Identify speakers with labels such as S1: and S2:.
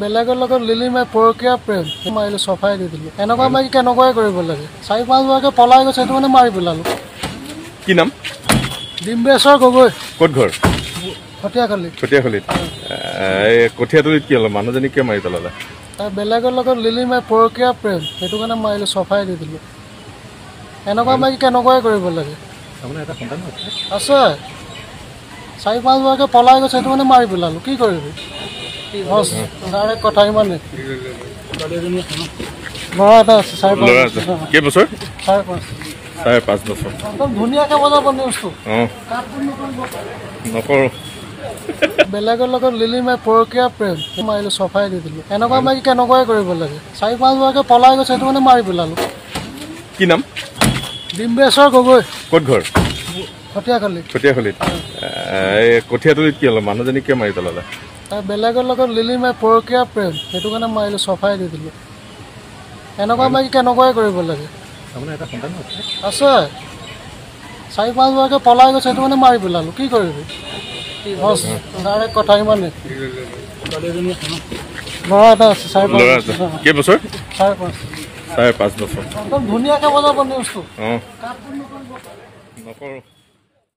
S1: বেলেগৰ লগত লিলি মাই পৰকীয়া প্ৰেম মাৰিলোঁ চফাই দি দিলোঁ। এনেকুৱা মাৰি কেনেকুৱাই কৰিব লাগে। 4-5 বছৰকৈ পলাই গৈছে, সেইটো মানে মাৰি পেলালোঁ।
S2: কি নাম?
S1: ডিম্বেশ্বৰ গগৈ।
S2: ক'ত ঘৰ?
S1: কঠীয়াখালী।
S2: কঠীয়াখালীত। কঠীয়াতলিত কি হ'ল? মানুহজনী কিয় মাৰি পেলালে?
S1: বেলেগৰ লগত লিলি মাই পৰকীয়া প্ৰেম, সেইটো কাৰণে মাৰিলোঁ চফাই দি দিলোঁ। এনেকুৱা মাৰি কেনেকুৱাই কৰিব লাগে। আছে 4-5 বছৰকৈ পলাই গৈছে, সেইটো মানে মাৰি পেলালোঁ। কি কৰিবি? ডাইৰেক্ট কথা ইমানে। ল'ৰা এটা আছে 4-5
S2: কেইবছৰ?
S1: 4.5
S2: বছৰ।
S1: একদম ধুনীয়াকৈ বজাব নিউজটো।
S2: নকৰোঁ।
S1: বেলেগৰ লগত লিলি মাই পৰকীয়া প্ৰেম মাৰিলোঁ চফাই দি দিলোঁ। এনেকুৱা মাৰি কেনেকুৱাই কৰিব লাগে। 4-5 বছৰকৈ পলাই গৈছে, সেইটো মানে মাৰি পেলালোঁ।
S2: কি নাম?
S1: ডিম্বেশ্বৰ গগৈ।
S2: ক'ত ঘৰ?
S1: কঠীয়াখালী।
S2: কঠীয়াখালীত। কঠীয়াতলিত কি হ'ল? মানুহজনী কিয় মাৰি পেলালে?
S1: বেলেগৰ লগত লিলি মাই পৰকীয়া প্ৰেম, সেইটো কাৰণে মাৰিলোঁ চফাই দি দিলোঁ। এনেকুৱা মাৰি কেনেকুৱাই কৰিব লাগে। আছে 4-5 বছৰকৈ পলাই গৈছে, সেইটো মানে মাৰি পেলালোঁ। কি কৰিবি? ডাইৰেক্ট কথা ইমানে। ল'ৰা এটা আছে 4.5
S2: কেইবছৰ?
S1: 4.5
S2: বছৰ।
S1: একদম ধুনীয়াকৈ বজাব নিউজটো।
S2: নকৰোঁ।